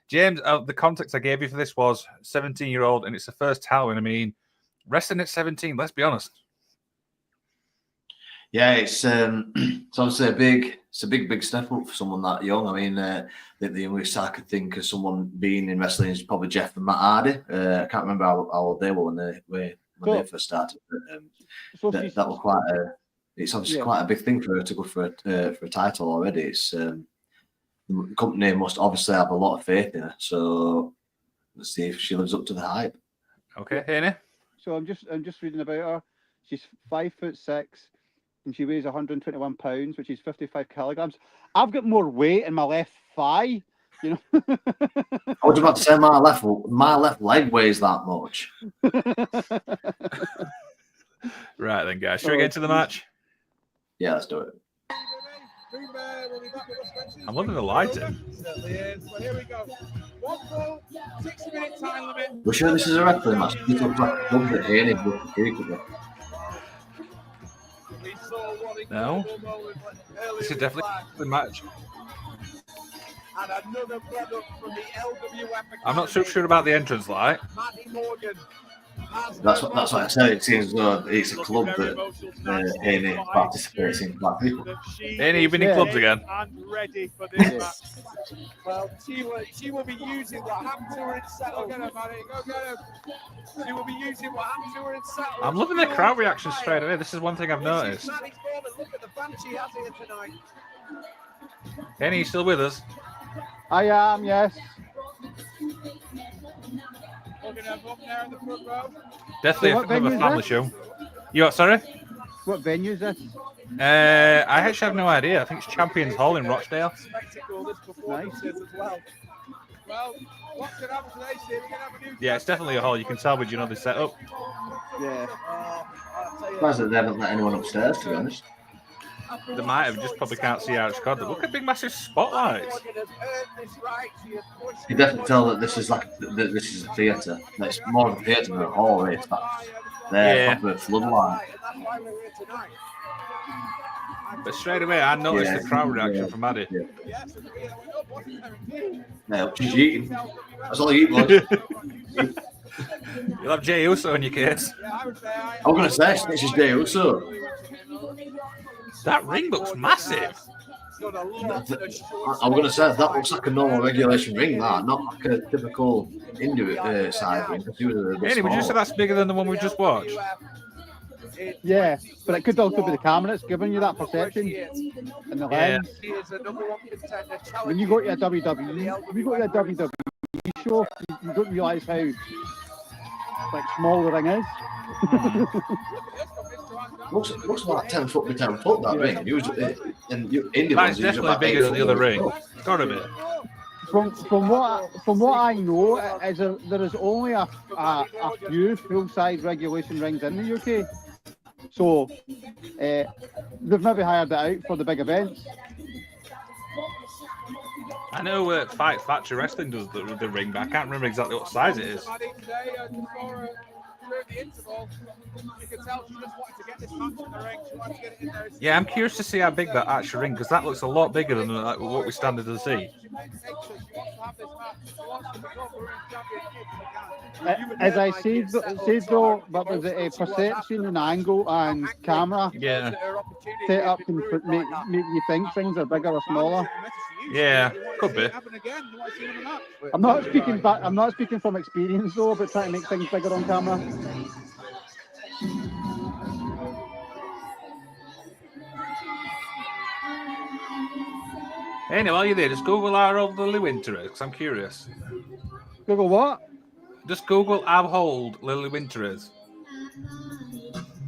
James, the context I gave you for this was 17-year-old, and it's the first Halloween. I mean, wrestling at 17. Let's be honest. Yeah, it's obviously a big step up for someone that young. I mean, the youngest I could think of someone being in wrestling is probably Jeff and Matt Hardy. I can't remember how old they were when they first started. But, that was quite it's obviously quite a big thing for her to go for a title already. It's the company must obviously have a lot of faith in her. So let's see if she lives up to the hype. Okay, Haney. So I'm just reading about her. She's 5'6". And she weighs 121 pounds, which is 55 kilograms. I've got more weight in my left thigh, you know. I was about to say my left leg weighs that much. Right then, guys. Should we get into the match? Yeah, let's do it. I'm loving the lighting. Well, here we go. 1 goal, 60-minute time limit. We're sure this is a wrestling match. This looks like one that Haney did. No, this is definitely the match. I'm not so sure about the entrance light. That's what I said. It seems it's a club that Haney participates in. Black people. Haney, you've been in clubs again. And ready for this match. Well, she will be using what happened to her in settle. Go get her, Maddy. Go get her. She will be using what happened to her in settle. I'm loving the crowd reaction straight away. This is one thing I've noticed. Look at the band she has here tonight. Haney, you still with us? I am, yes. Definitely So a family show. You what, sorry? What venue is this? I actually have no idea. I think it's Champions Hall in Rochdale. Nice. Well, what can happen today, Steve? We're gonna have a new Yeah, it's definitely a hall. You can salvage, the setup. Yeah. Surprised that they haven't let anyone upstairs, to be honest. They might have, just probably can't see how it's got. Look at big massive spotlights. You definitely tell that this is this is a theatre. It's more of a theatre than a hall. It's proper floodlight. But straight away, I noticed the crowd reaction from Maddy. Yeah, she's eating. That's all you eat, boys. You'll have Jey Uso in your case. I'm going to say, this is Jey Uso. That ring looks massive. I'm going to say, that looks like a normal regulation ring, that, not like a typical Indie side ring. Anyway, would you say that's bigger than the one we just watched? Yeah, but it could also be the camera that's giving you that perception and the lens. When you go to a WWE show, you don't realise how small the ring is. looks like 10 foot by 10 foot, that ring. Usually, that's definitely bigger than the other ring. Got a bit. From what I know, there is only a few full-size regulation rings in the UK. So they've maybe hired it out for the big events. I know Fight Factory Wrestling does the ring, but I can't remember exactly what size it is. Yeah, I'm curious to see how big that actual ring, because that looks a lot bigger than what we standard to see. As I said though, but there's a perception and angle and camera set up can make you think things are bigger or smaller. Yeah, could be. I'm not speaking from experience though, but trying to make things bigger on camera. Anyway, while you're there, just Google how old Lily Winter is, because I'm curious. Google what? Just Google how old Lily Winter is.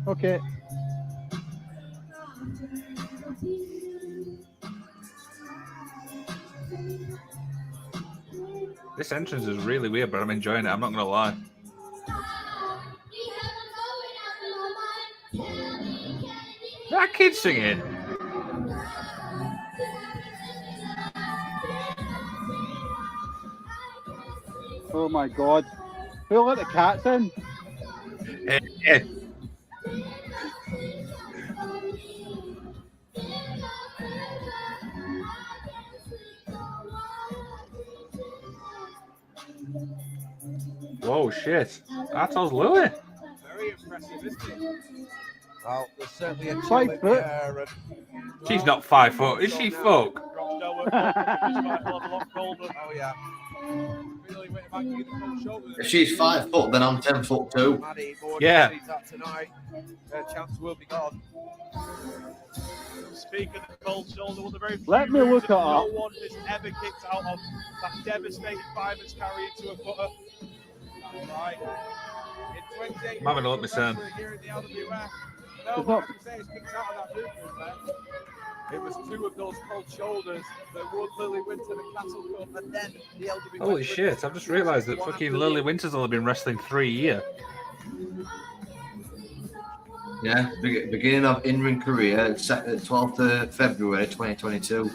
Okay. This entrance is really weird, but I'm enjoying it. I'm not going to lie. That kid singing. Oh my God. Who let the cats in? Yeah. Whoa, shit. That's Lily. Very impressive, isn't it? Well, there's certainly a chill 5 in foot. the air. She's not 5 foot. Is she, folk? Oh, yeah. Really went back to get the cold shoulder. If she's 5 foot, then I'm 10 foot too. Maddy, Morgan Yeah. sees that tonight. Her chance will be gone. Speak of the cold shoulder, one of the very few Let me moves look that it no up. one has ever kicked out of. That devastating fireman's carry into a footer. Right. In 28 I'm having a look minutes, myself. here in the LWF. It's No, not- I can say it's kicked out of that movement there. It was 2 of those cold shoulders that won Lily Winter the Castle Cup, and then the LWF. Holy shit, I've just realised that fucking Lily Winter's only been wrestling 3 years. Yeah, beginning of in-ring career, 12th of February 2022.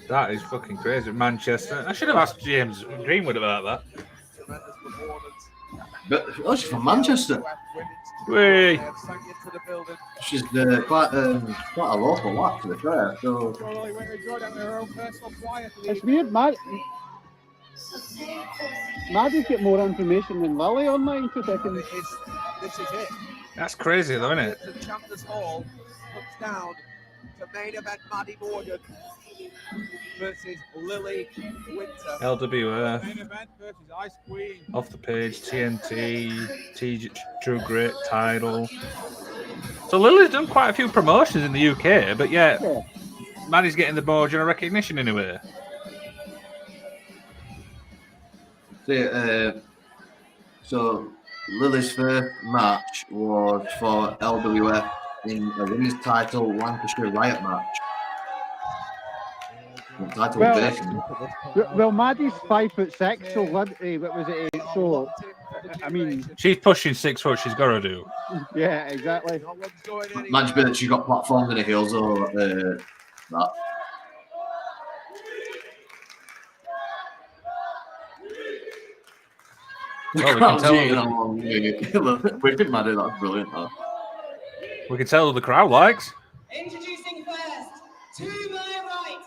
That is fucking crazy. Manchester. I should have asked James Greenwood about that. Tremendous performance. But she's from Manchester. Whee! Sank into the building. She's quite a local lad, to be fair. So Lily Winter enjoyed having her own personal flyer for the It's weird, Maddy's get more information than Lily online 2 seconds. This is it. That's crazy, though, isn't it? The Champions Hall comes down to main event Maddy Morgan versus Lily Winter. LWF, Main event versus Ice Queen. Off the Page, TNT, True Grit, Tidal. So Lily's done quite a few promotions in the UK, but yeah, Yeah. Maddy's getting the more general recognition anyway. So Lily's first match was for LWF in a women's title Lancashire Riot match. The title Well, was vacant. Well, Maddy's 5'6", so what was it? So, I mean, She's pushing 6 foot, she's got to do. yeah, exactly. No one's going anywhere. Might be that she got platformed in the heels or that. Well, we can tell We've been mad at that. Brilliant. Though. We can tell who the crowd likes. Introducing first, to my right,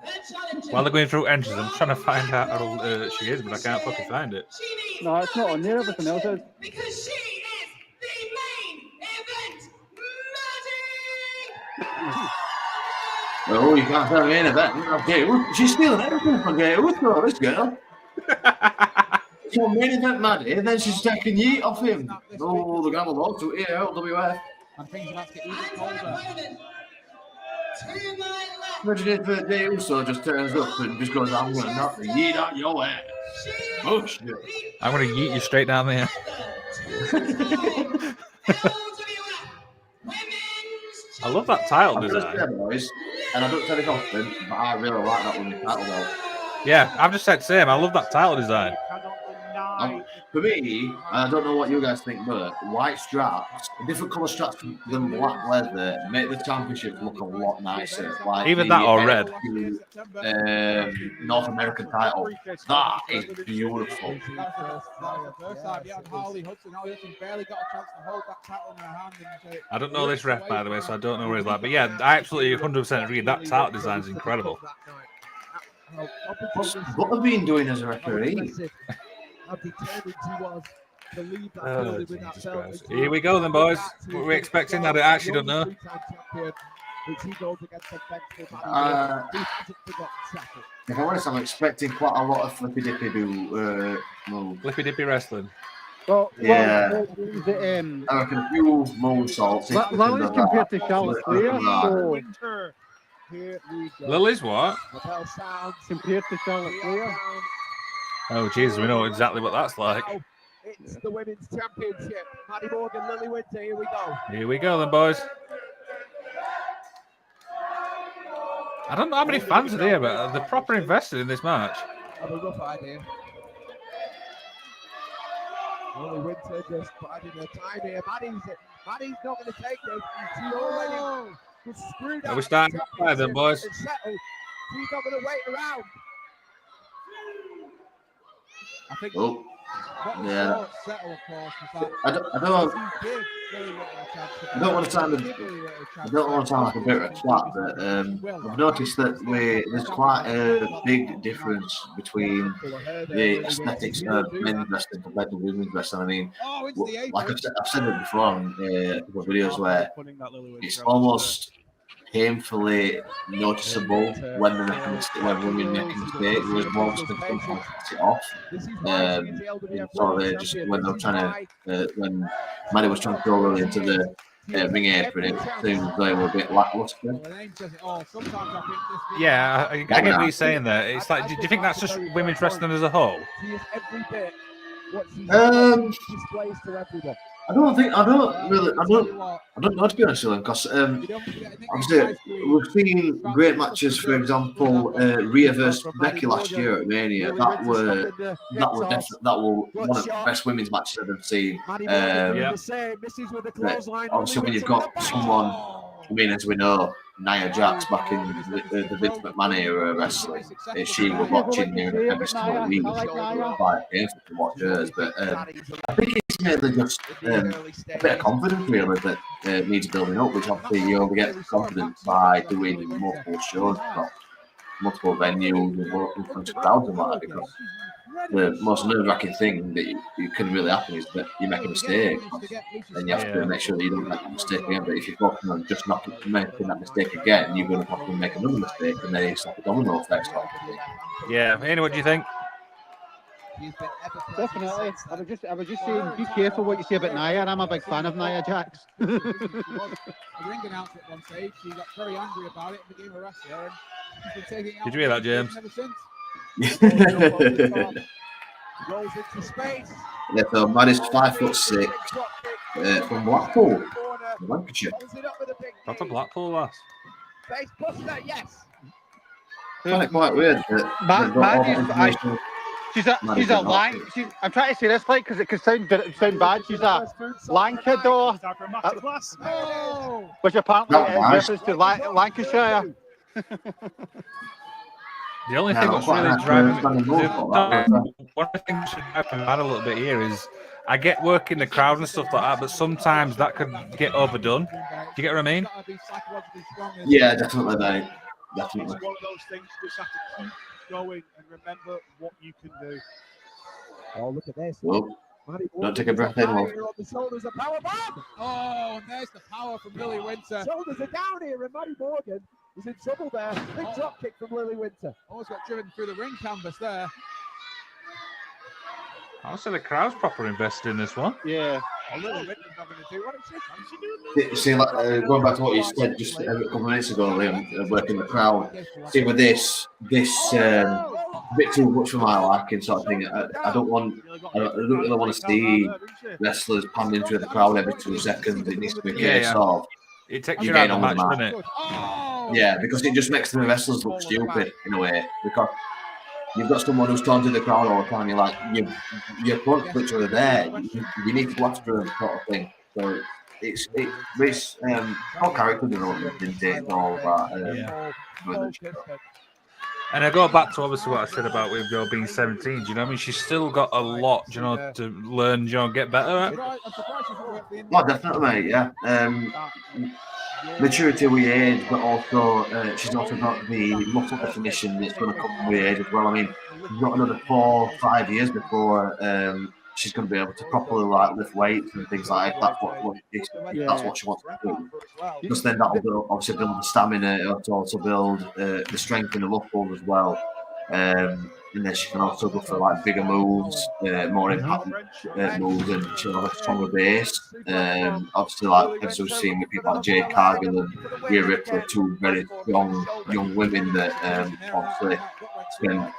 the challenger. While they're going through entries, I'm trying to find out how old she is, but I can't fucking find it. She needs No, it's not on there. Everything else is. because she is the main event, Maddy. Oh, you can't tell me any event. Okay, she's stealing everything from Gay. What's wrong with this girl? So main event Maddy, and then she's taking yeet off him. Oh, the gamble lost to LWF. And things about to get And even her colder. opponent, to my left, Imagine if Day Uso just turns up and just goes, I'm going to knock the yeet out your ass. she is Oh, shit. the I'm going to yeet you straight down there. LWF Women's I love that title I'm just design. there, boys, and I don't tell it often, but I really like that one, the title belt. Yeah, I've just said same. I love that title design. For me, I don't know what you guys think, but white straps, different colour straps than black leather, make the championship look a lot nicer. Like Even the that or red. North American title. That is beautiful. First time, yeah, and Harley Hudson barely got a chance to hold that title in her hand. And I don't know this ref, by the way, so I don't know where he's like. But yeah, I absolutely 100% agree. That title design is incredible. What's Butterbean doing as a referee? How determined he was to leave that Oh, building with that Jesus belt. Christ. Here we go then, boys. What are we expecting? I actually don't know. If I'm honest, I'm expecting quite a lot of flippy dippy do moves. Flippy dippy wrestling. Well, Yeah. well, the, I reckon a few moonsaults. Lily's compared to Charlotte Flair, so Here we go. Lily's what? The bell sounds. compared to Charlotte Flair. Oh, Jesus, we know exactly what that's like. Now, it's the women's championship. Maddy Morgan, Lily Winter. Here we go. Here we go then, boys. I don't know how many fans are there, but they're proper invested in this match. Have a rough idea. Lily Winter just biding her time here. Maddy's not going to take this. She already was screwed Are up. we starting outside then, boys? It's settled. She's not going to wait around. I think Oh, Yeah. Settle, of course, was that I don't know. I don't want to sound like a bit of a twat, but I've noticed that there's quite a big difference between the aesthetics of men's wrestling compared to women's wrestling. I mean, like I've said it before on a couple of videos where it's almost painfully noticeable when they make a mistake, when women make a mistake, whereas most can sometimes cut it off. So they just when they're trying to when Maddy was trying to throw Lily into the ring apron, it seemed they were a bit lackluster. Yeah, I get what you're saying there. It's like, do you think that's just women's wrestling as a whole? I don't know, to be honest with you, because obviously we've seen great matches. For example, Rhea versus Becky last year at Mania. That were one of the best women's matches I've ever seen. But obviously, when you've got someone, I mean, as we know, Nia Jax back in the Vince McMahon era of wrestling, she was watching her every single week. It was quite painful to watch hers, but I think it's mainly just a bit of confidence really that needs building up, which obviously you only get confidence by doing multiple shows across multiple venues and in front of crowds and that, because the most nerve-wracking thing that you can really happen is that you make a mistake, and you have to make sure that you don't make that mistake again. But if you're focusing on just not making that mistake again, you're going to have to make another mistake, and then it's like a domino effect. Yeah. Anyway, what do you think? Definitely. I was just saying, be careful what you say about Nia. I'm a big fan of Nia Jax. A ring announcer at one stage, she got very angry about it and became a wrestler. And she's been taking it out. Did you hear that, James? Ever since. Rolls into space. Yeah, so Maddy's 5'6", from Blackpool, Lancashire. Proper Blackpool lass. Face buster, yes. I find it quite weird that Maddy's she's a lang. I'm trying to say this like because it could sound bad. She's a Lankador, which apparently is reference to Lancashire. The only thing that's really driving me, one of the things that should drive me mad a little bit here is I get work in the crowd and stuff like that, but sometimes that could get overdone. Do you get what I mean? Yeah, definitely, mate. Definitely. It's one of those things you just have to keep going and remember what you can do. Oh, look at this. Well, don't take a breath in, Wolf. The shoulders are power bomb. Oh, and there's the power from Lily Winter. Shoulders are down here, and Maddy Morgan is in trouble there. Big drop kick from Lily Winter. Almost got driven through the ring canvas there. I would say the crowd's proper invested in this one. Yeah. Lily Winter's not going to do what it's See, like, going back to what you said just a couple of minutes ago, Liam, working the crowd. See, with this a bit too much for my liking, sort of thing. I don't really want to see wrestlers panning into the crowd every 2 seconds. It needs to be a case of it takes you out of the match, doesn't it? Yeah, because it just makes the wrestlers look stupid in a way. Because you've got someone who's taunting the crowd all the time. You're like, your front literally there. You need to go after them, sort of thing. So it's all character development, isn't it? It's all about. And I go back to obviously what I said about with girl being 17. Do you know what I mean? She's still got a lot, to learn, get better at. Oh, definitely, mate. Yeah. Maturity with age, but also she's also got the muscle definition that's going to come with age as well. I mean, she's got another 4 or 5 years before she's going to be able to properly lift weights and things like that. That's what she wants to do. Because then that will obviously build the stamina. It'll also build the strength in the muscles as well. And then she can also go for like bigger moves, more impact moves, and she'll have a stronger base. Obviously, like as we've seen with people like Jade Cargill and Rhea Ripley, 2 very strong young women that obviously spend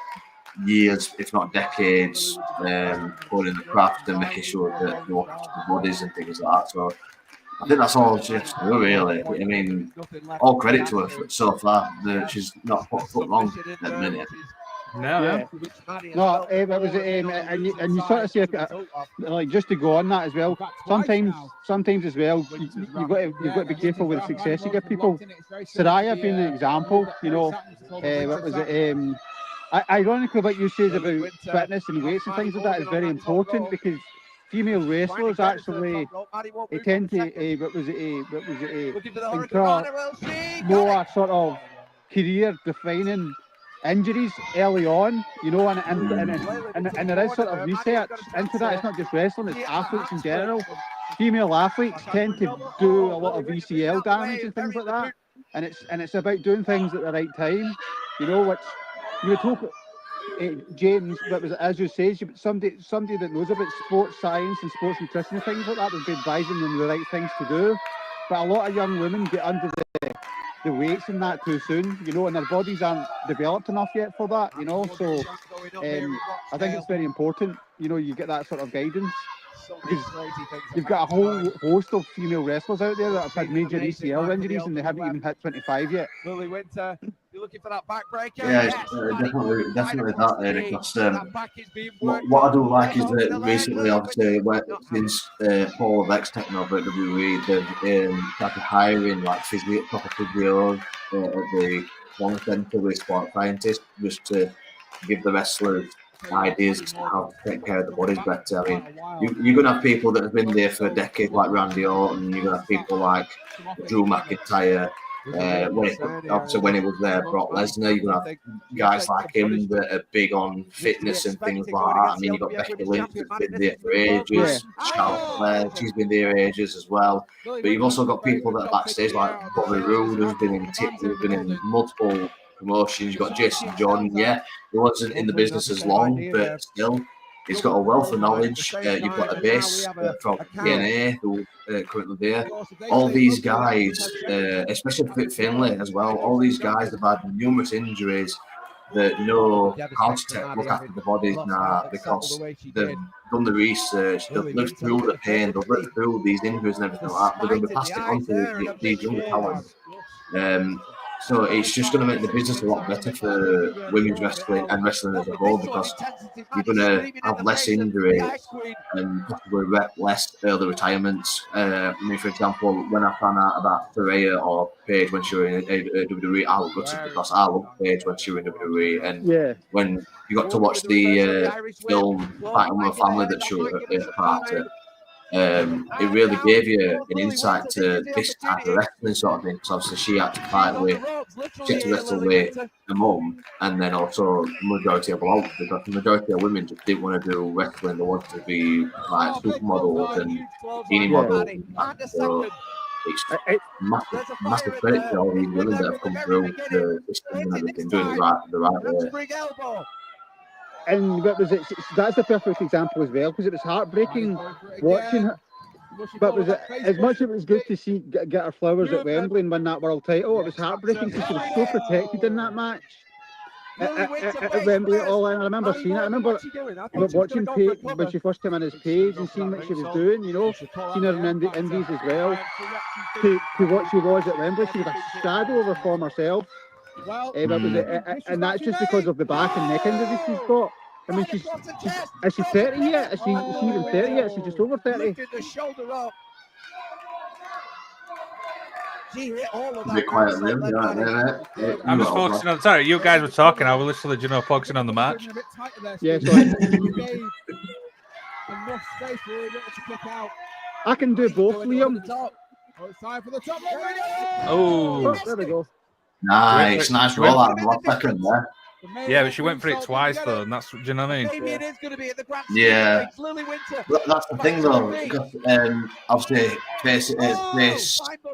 years, if not decades, putting the craft and making sure that they look after the bodies and things like that. So I think that's all she has to do, really. I mean, all credit to her so far. She's not put foot wrong at the minute. No, no, it was, and you sort of say, like, just to go on that as well. Sometimes as well, you've got to be careful with the success you give people. Saraya being an example, what was it? Ironically, what you said about fitness and weights and things like that is very important because female wrestlers actually they tend to incur more sort of career-defining injuries early on, you know, and there is sort of research into that. It's not just wrestling; it's athletes in general. Female athletes tend to do a lot of VCL damage and things like that, and it's about doing things at the right time, you know. Which you would hope, James, but was as you say, somebody that knows about sports science and sports nutrition and things like that would be advising them the right things to do. But a lot of young women get under the weights and that too soon, you know, and their bodies aren't developed enough yet for that, you know. So I think it's very important, you know, you get that sort of guidance. Because you've got a whole host of female wrestlers out there that have had major ACL injuries and they haven't even hit 25 yet. Lily Winter, you're looking for that backbreaker. Yeah, definitely that, Eric. What I do like is that recently, obviously, since Paul of X taking over at WWE, they've started hiring like proper physios at the one centre with sports scientists just to give the wrestlers ideas to how to take care of the bodies better. I mean, you're going to have people that have been there for a decade, like Randy Orton. You're going to have people like Drew McIntyre. When he was there, Brock Lesnar. You're going to have guys like him that are big on fitness and things like that. I mean, you've got Becky Lynch that's been there for ages. Charlotte Flair, she's been there ages as well. But you've also got people that are backstage, like Bobby Roode, who's been in multiple promotions. You've got Jason Jordan. Yeah, he wasn't in the business as long, but still, he's got a wealth of knowledge. You've got a base from TNA who currently there. All these guys, especially Fit Finlay as well, all these guys have had numerous injuries that know how to look after the bodies now because they've done the research, they've lived through the pain, they've lived through these injuries and everything like that. They're going to be passing it on to these younger talents. So it's just going to make the business a lot better for women's wrestling and wrestling as a whole because you're going to have less injuries and possibly less early retirements. I mean, for example, when I found out about Saraya or Paige when she was in WWE, I was gutted because I loved Paige when she was in WWE. And when you got to watch the film Fighting with a Family that she was a part of, it really gave you an insight to this type of wrestling sort of thing. Because obviously she had to wrestle with her mum, and then also the majority of blokes, because the majority of women just didn't want to do wrestling; they wanted to be like supermodels and bikini models. And so it's massive credit to all these women that have come through the system and everything, doing it the right way. And what was it? That's the perfect example as well, because it was heartbreaking watching her. But was it, as much as it was good to see get her flowers at Wembley and win that world title, it was heartbreaking because she was so protected in that match at Wembley. All I remember seeing it. I remember watching Paige when she first came in as Paige and seeing what she was doing. You know, seeing her in the Indies as well. To what she was at Wembley, she was a shadow of her former self. And that's just because of the back and neck injuries she's got. I mean, is she 30 yet? Is she even 30 yet? Is she just over 30? Be quiet, Liam. I'm just focusing on. Sorry, you guys were talking. I was literally, focusing on the match. Yeah, sorry. I can do both, Liam. Oh, there we go. Nice roll out in the last second there. Yeah, but she went for it twice though, and that's, do you know what I mean? Yeah. That's the thing though, because obviously face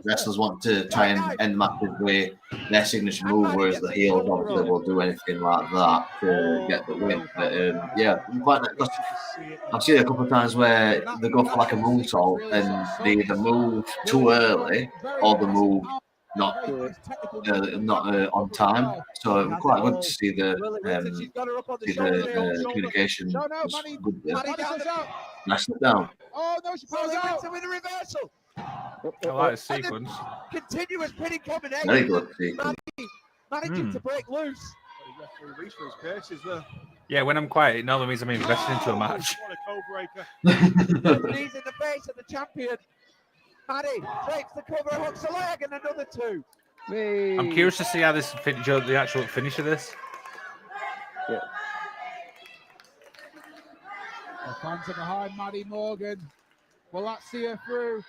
wrestlers want to try and end matches with their signature move, whereas the heels obviously will do anything like that to get the win. But I've seen it a couple of times where they go for like a moonsault and they either move too early or they move not on time, so it was quite good to see the communication was good there. Nice it down. Oh no, she pulls out with a reversal. I like the sequence. Continuous pinning combination. Very good sequence. Managing to break loose. Yeah, when I'm quiet, it normally means I'm investing into a match. Knees in the face of the champion. Maddy takes the cover, hooks a leg, and another two. I'm curious to see how this the actual finish of this. Yeah. The fans are behind Maddy Morgan. Will that see her through?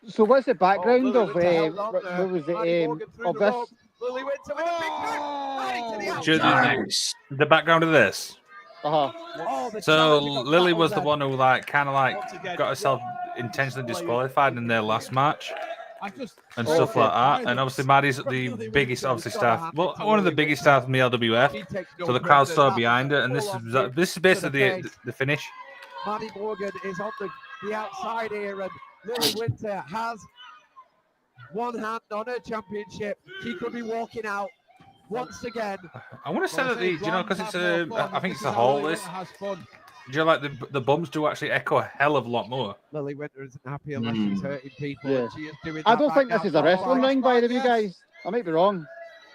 So what's the background Lily of Winter held on what there. was the Maddy aim Morgan through of the this? rope. Lily Winter with a big Maddy to the Do you know outside. Nice. the background of this? Uh-huh. Oh, the So challenger got Lily battled was the then. one who like kind of like Once again, got herself intentionally disqualified in their last match I'm just and Oh, stuff okay. like that. And obviously Maddy's the biggest obviously staff, well, one of the biggest staff in the LWF. So the crowd's so behind it, and this is basically the finish. Maddy Morgan is on the outside here, and Lily Winter has one hand on her championship. She could be walking out once again. I want to say that do you know, because it's I think it's a hall. This, do you know, like the bums do actually echo a hell of a lot more. Lily Winter isn't happy unless she's hurting people. Yeah. And she is doing I that don't right think now. this is a wrestling ring, by the way, guys. I might be wrong.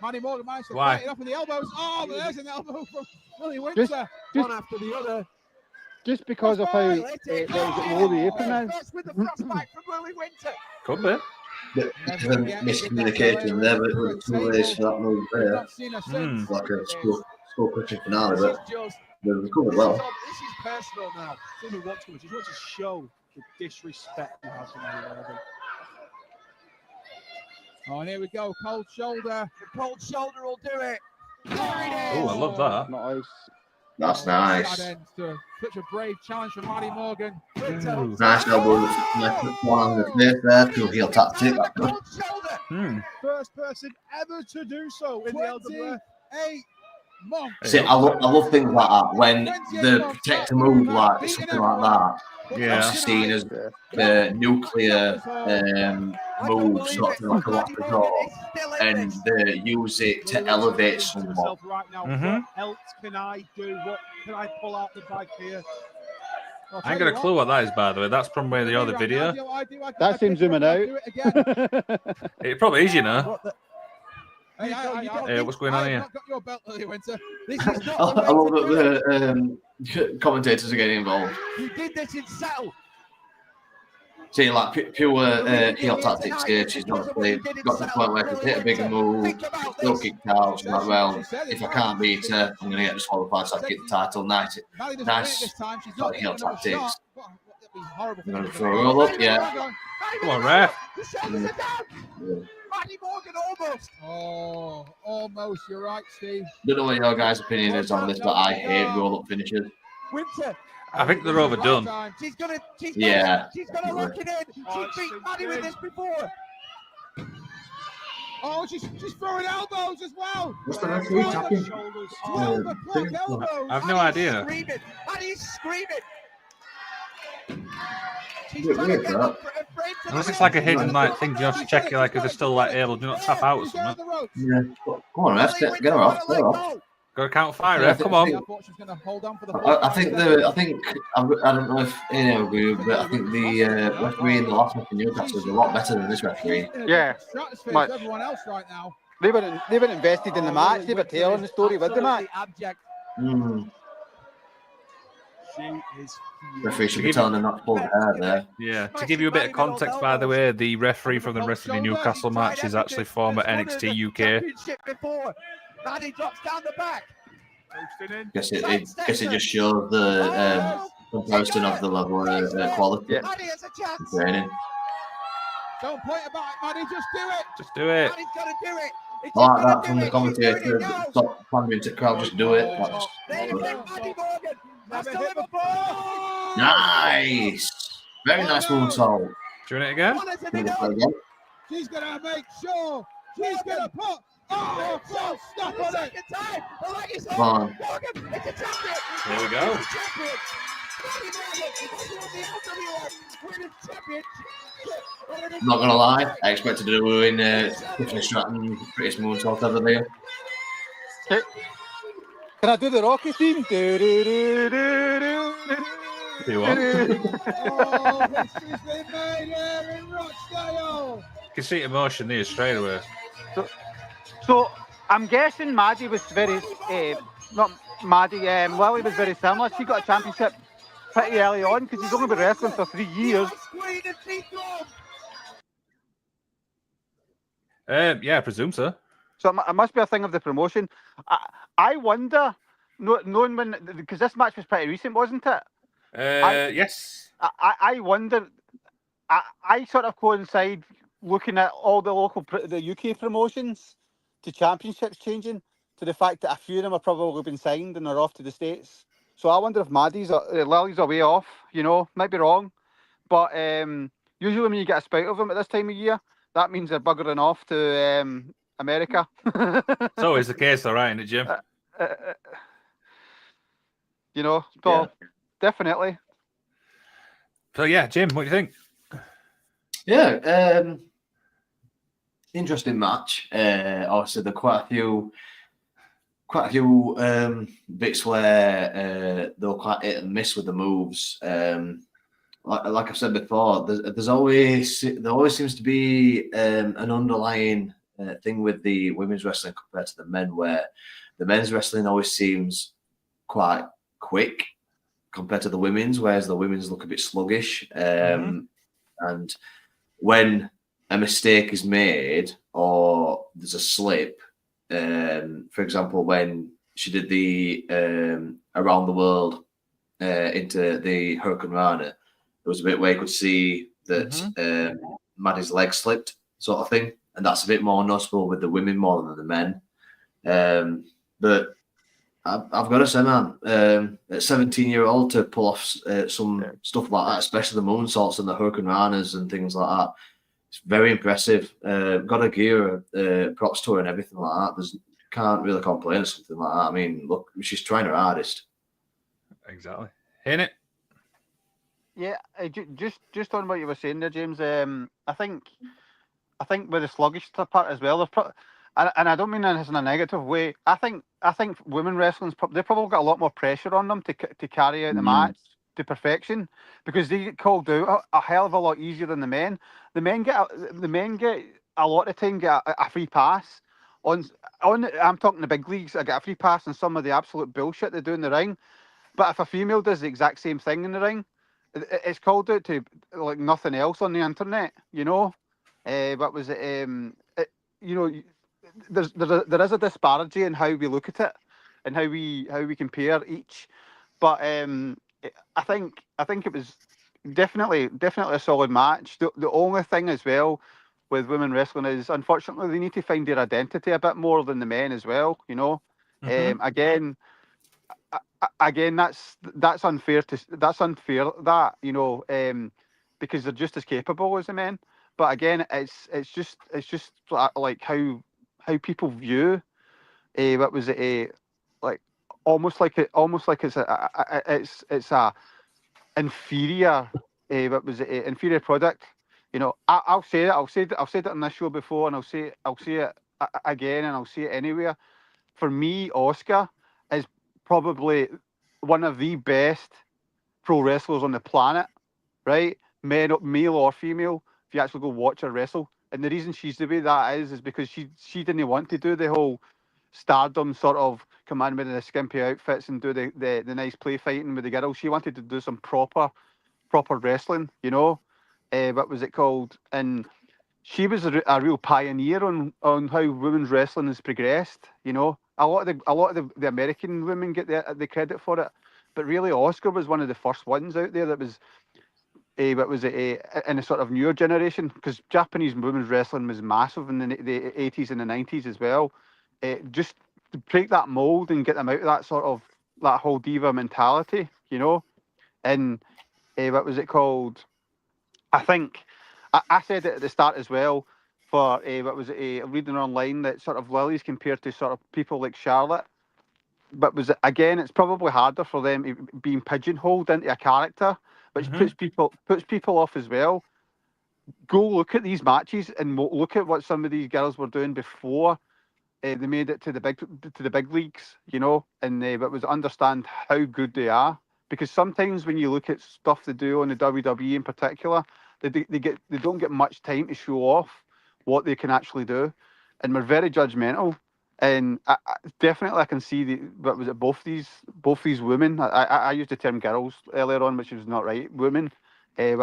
Maddy Morgan managed to Why? fight it off with the elbows. Oh, but there's an elbow from Lily Winter. Just- one after the other. Just because of how low the apron is. Starts with the frostbite from Lily Winter. Could be. Bit of a miscommunication there, but with 2 ways for that move there. Not seen her since. Like a skull crushing finale, This is but just they recovered well. This is personal now. Someone who wants to, she wants to show the disrespect he has for Maddy Morgan. Oh, and here we go. Cold shoulder. The cold shoulder will do it. Oh, I love that. Nice. That's nice. That ends to such a brave challenge from Maddy Morgan. Ooh. Nice elbow. One on the face there. Two heel tactic. That's good. Cold shoulder. Hmm. First person ever to do so in the LWF. 28 months. See, I love things like that when the protector move like something like that. Yeah. It's seen as the nuclear move, sort of like a lot of draw, and they use it to elevate someone. Right now, Mhm. what else can I do? What can I pull out the bag here? I ain't got a clue what that is, by the way. That's from where the other video. That's him zooming out. It probably is, you know. Hey, what's going on here? Not got your belt, Lily Winter. This is not I the love way to do it. that the commentators are getting involved. You did this in Settle. See, like pure heel tactics here. She's not played, got to the point where I could hit a bigger move, still kicked out. She's like, well, if I can't beat her, I'm going to get disqualified, so I get the title. Nice sort of heel tactics. I'm going to throw her all up, yeah. Come on, ref. The shoulders are down. Yeah. Maddy Morgan almost. Oh, almost. You're right, Steve. Don't know what your guys' opinion is on this, but I hate roll-up finishes. Winter. I think they're overdone. She's gonna Yeah. lock it in. Oh, She's beat Maddy with this before. Oh, she's throwing elbows as well. What's the referee tapping? 12 o'clock elbows. I've no idea. Screaming. Maddy's screaming. She's Yeah, trying to weird, get that. up for a frame to Unless the it's like a ring. hidden like thing, you have to check like if they're still like able to not tap out or She's down something. the ropes. Yeah. Come on, ref, get her off. Get her off. Got to count 5, Yeah, ref. Come on. I thought she was going to hold on for the I think I don't know if anyone agree, but I think the referee in the last match in Newcastle is a lot better than this referee. Yeah, Stratosphere much. everyone else right now. They were invested in the match. They were telling the story with the match. Abject. She is Referee should be telling her not to pull the hair there. Yeah. To give you a bit of context, by the way, the referee from the rest of the Newcastle match is actually former NXT UK. Maddy drops down the back. posting in. Guess it just shows the comparison of the level of quality. Yeah. Maddy has a chance. Training. Don't point about it, Maddy. Just do it. Just do it. Maddy's got to do it. I like that from the commentator. Stop pandering to the crowd, just do it. That's There you go, Maddy Morgan. That's the Liverpool. nice. Very nice moonsault. Doing it again? One is a Gonna minute. go again. She's going to make sure. She's going to put. Oh, full stop on it. Time. The leg is Come on. Morgan, it's a champion. Here we go. It's a champion. Maddy Morgan is the LWF Women's Champion. Not gonna lie, I expected to win Tiffany Stratton, prettiest moonsault ever there. Can I do the Rocky theme? Do, do, do, do, do, Do you want? Oh, history's been made here in Rochdale. You can see emotion there straight away. So I'm guessing Maddy was very, not Maddy, Lily was very similar. She got a championship pretty early on because she's only been wrestling for 3 years. Yeah, I presume so. So it must be a thing of the promotion. I wonder knowing when, because this match was pretty recent, wasn't it? Yes. I wonder. I sort of coincide looking at all the the UK promotions to championships changing to the fact that a few of them have probably been signed and are off to the States. So I wonder if Lily's a way off. Might be wrong, but usually when you get a spout of them at this time of year, that means they're buggering off to America. It's always the case, though, right, isn't it, Jim? So definitely. So yeah, Jim, what do you think? Yeah, interesting match. Obviously, there are quite a few bits where they were quite hit and miss with the moves. Like I've said before, there always seems to be an underlying thing with the women's wrestling compared to the men, where the men's wrestling always seems quite quick compared to the women's, whereas the women's look a bit sluggish. And when a mistake is made or there's a slip, for example, when she did the around the world into the Hurricane Rana, there was a bit where you could see that Maddy's leg slipped, sort of thing, and that's a bit more noticeable with the women more than the men. But I've got to say, man, at 17-year-old to pull off some stuff like that, especially the moonsaults and the Hurricane Ranas and things like that, it's very impressive. Got to give her props to her and everything like that. Can't really complain or something like that. I mean, look, she's trying her hardest. Exactly. Ain't it? Yeah, just on what you were saying there, James. I think with the sluggish part as well, and I don't mean this in a negative way. I think women wrestling's they've probably got a lot more pressure on them to carry out the match to perfection, because they get called out a hell of a lot easier than the men. The men get a lot of time get a free pass on. I'm talking the big leagues. I get a free pass on some of the absolute bullshit they do in the ring. But if a female does the exact same thing in the ring, it's called out to like nothing else on the internet. What was it? There is a disparity in how we look at it and how we compare each. But I think it was definitely a solid match. The only thing as well with women wrestling is, unfortunately, they need to find their identity a bit more than the men as well. Again, that's unfair because they're just as capable as the men. But again, it's just like how people view what was it like almost like it's a inferior what was it inferior product. I'll say it. I've said it on this show before, and I'll say it again, and I'll say it anywhere. For me, Oscar is probably one of the best pro wrestlers on the planet, right? Male or female, if you actually go watch her wrestle. And the reason she's the way that is because she didn't want to do the whole stardom sort of come in with the skimpy outfits and do the nice play fighting with the girls. She wanted to do some proper wrestling, what was it called? And she was a real pioneer on how women's wrestling has progressed. A lot of the American women get the credit for it, but really Oscar was one of the first ones out there that was in a sort of newer generation, because Japanese women's wrestling was massive in the 80s and the 90s as well. Just to break that mold and get them out of that sort of that whole diva mentality, and what was it called? I think I said it at the start as well. For what was it? Reading online that sort of Lily's compared to sort of people like Charlotte, but again, it's probably harder for them being pigeonholed into a character, which puts people off as well. Go look at these matches and look at what some of these girls were doing before they made it to the big leagues, and but was understand how good they are. Because sometimes when you look at stuff they do on the WWE in particular, they don't get much time to show off what they can actually do, and we're very judgmental. And I can see both these women. I used the term girls earlier on, which was not right. Women. I've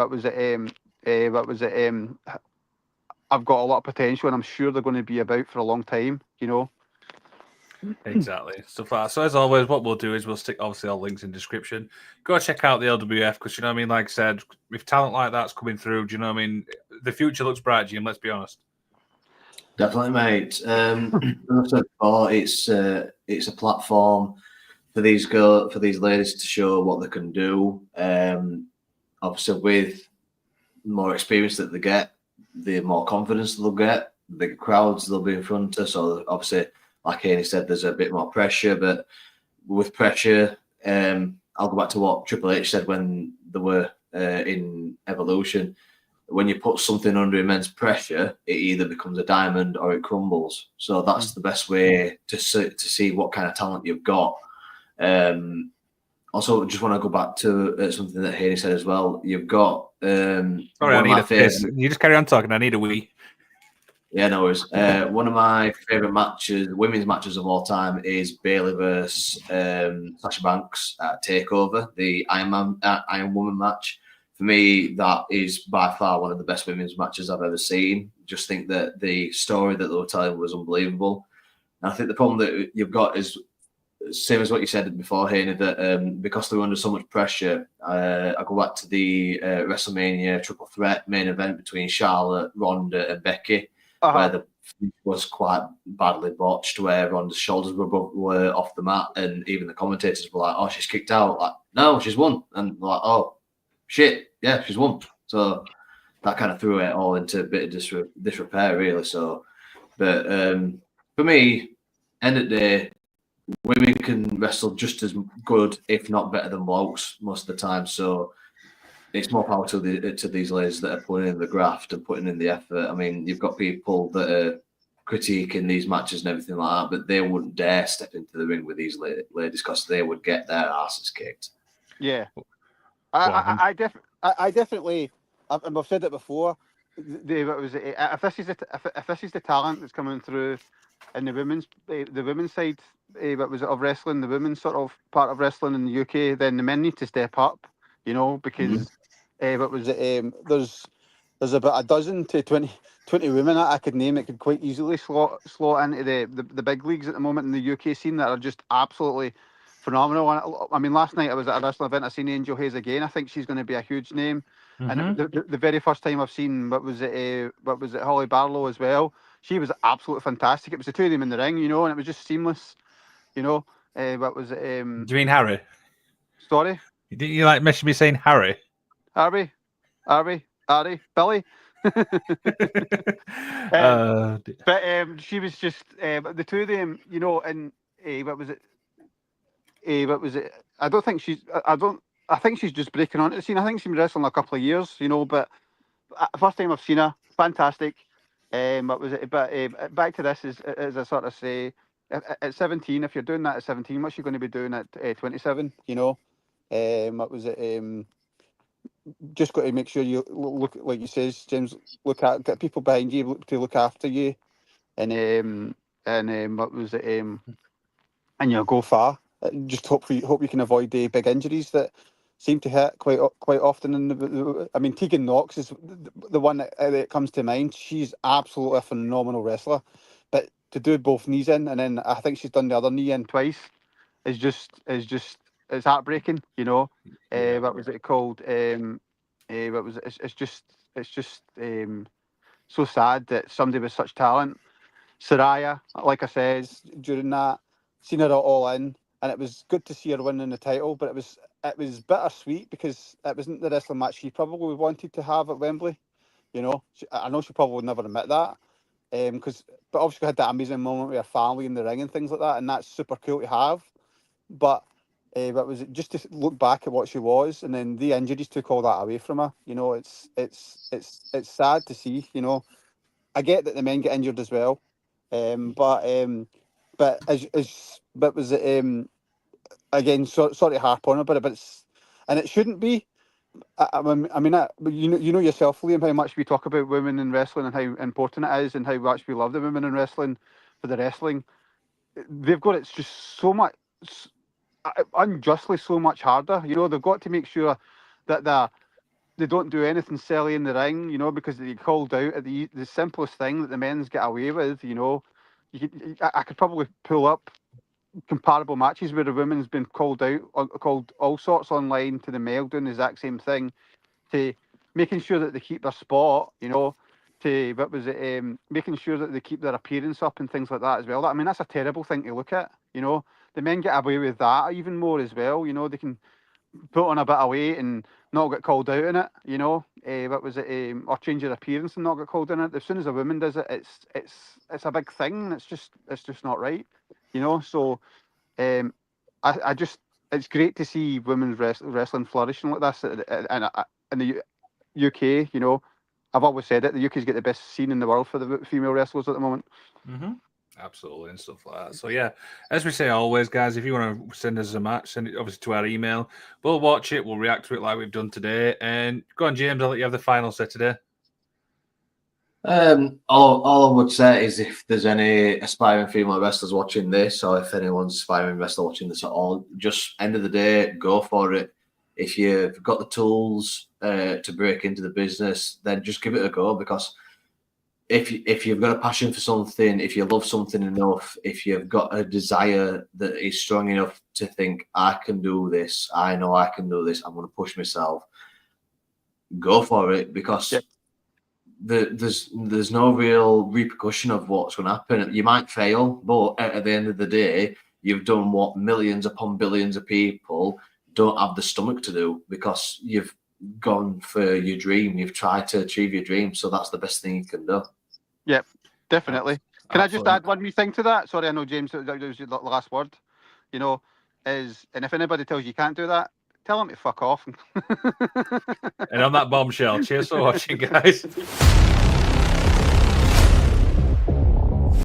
got a lot of potential, and I'm sure they're going to be about for a long time. Exactly. Stuff like that. So as always, what we'll do is we'll stick obviously all links in description. Go check out the LWF because you know what I mean. Like I said, if talent like that's coming through, do you know what I mean? The future looks bright, Jim. Let's be honest. Definitely, mate. As I said before, it's a platform for these ladies to show what they can do. Obviously, with more experience that they get, the more confidence they'll get, the bigger crowds they'll be in front of. So obviously, like Haney said, there's a bit more pressure, but with pressure, I'll go back to what Triple H said when they were in Evolution. When you put something under immense pressure, it either becomes a diamond or it crumbles. So that's the best way to see what kind of talent you've got. Also, just want to go back to something that Haney said as well. You've got Sorry, I need a piss. You just carry on talking. I need a wee. Yeah, no worries. One of my favourite matches, women's matches of all time, is Bayley versus Sasha Banks at TakeOver, the Iron Woman match. For me, that is by far one of the best women's matches I've ever seen. Just think that the story that they were telling was unbelievable. And I think the problem that you've got is same as what you said before, Haney, that because they were under so much pressure, I go back to the WrestleMania Triple Threat main event between Charlotte, Ronda, and Becky, where the finish was quite badly botched, where Ronda's shoulders were off the mat, and even the commentators were like, "Oh, she's kicked out." Like, no, she's won, and like, "Oh, shit, yeah, she's won." So that kind of threw it all into a bit of disrepair, really. So, but for me, end of the day, women can wrestle just as good, if not better, than blokes most of the time. So it's more power to these ladies that are putting in the graft and putting in the effort. I mean, you've got people that are critiquing these matches and everything like that, but they wouldn't dare step into the ring with these ladies because they would get their asses kicked. Yeah, I definitely, and I've said it before. If this is the talent that's coming through in the women's side, of wrestling, the women's sort of part of wrestling in the UK, then the men need to step up, you know, because there's about a dozen to 20 women that I could name that could quite easily slot into the big leagues at the moment in the UK scene that are just absolutely phenomenal. I mean, last night I was at a wrestling event. I seen Angel Hayes again. I think she's going to be a huge name. And the very first time I've seen what was it Holly Barlow as well. She was absolutely fantastic. It was the two of them in the ring, you know, and it was just seamless, you know. What was it? Do you mean Harry? Sorry, Didn't you like mention me saying Harry? Ari, Billy. But she was just the two of them, you know, and what was it? I don't think she's. I think she's just breaking onto the scene. I think she's been wrestling a couple of years, you know. But first time I've seen her, fantastic. What was it? But back to this is as I sort of say, at 17, if you're doing that at 17, what's you going to be doing at 27? You know. What was it? Just got to make sure you look, like you says, James. Get people behind you to look after you, and what was it? And you'll go far. Just hope you can avoid the big injuries that seem to hit quite often. I mean, Tegan Knox is the one that comes to mind. She's absolutely a phenomenal wrestler, but to do both knees in, and then I think she's done the other knee in twice, is just it's heartbreaking. You know, what was it called? What was it? It's just so sad that somebody with such talent, Saraya, like I said, during that, seen her all in, and it was good to see her winning the title, but it was bittersweet because it wasn't the wrestling match she probably wanted to have at Wembley. You know, I know she probably would never admit that, but obviously she had that amazing moment with her family in the ring and things like that, and that's super cool to have. But was it just to look back at what she was, and then the injuries took all that away from her. You know, it's sad to see. You know, I get that the men get injured as well, but was it again? Sorry to harp on it, but it shouldn't be. But you know yourself, Liam, how much we talk about women in wrestling and how important it is, and how much we love the women in wrestling for the wrestling. They've got it's just so much. Unjustly so much harder. You know, they've got to make sure that they don't do anything silly in the ring, you know, because they called out at the simplest thing that the men's get away with, you know, I could probably pull up comparable matches where the women's been called out, called all sorts online to the male doing the exact same thing, to making sure that they keep their spot, you know, to what was it, making sure that they keep their appearance up and things like that as well. I mean, that's a terrible thing to look at, you know. The men get away with that even more as well, you know. They can put on a bit of weight and not get called out in it, you know. What was it, or change their appearance and not get called in it. As soon as a woman does it, it's a big thing. It's just not right, you know. So, I just, it's great to see women's wrestling flourishing like this, and in the UK, you know. I've always said it. The UK's got the best scene in the world for the female wrestlers at the moment. Mm-hmm. Absolutely, and stuff like that. So yeah, as we say always, guys, if you want to send us a match, send it obviously to our email. We'll watch it. We'll react to it like we've done today. And go on, James. I'll let you have the final say today. All I would say is if there's any aspiring female wrestlers watching this, or if anyone's aspiring wrestler watching this at all, just end of the day, go for it. If you've got the tools to break into the business, then just give it a go, because if you've got a passion for something, if you love something enough, if you've got a desire that is strong enough to think, I can do this, I know I can do this, I'm going to push myself, go for it, because there's no real repercussion of what's going to happen. You might fail, but at the end of the day, you've done what millions upon billions of people don't have the stomach to do, because you've gone for your dream, you've tried to achieve your dream, so that's the best thing you can do. Yep, definitely. Can I just add one wee thing to that? Sorry, I know, James, that was your last word. You know, and if anybody tells you can't do that, tell them to fuck off. And on that bombshell, cheers for watching, guys.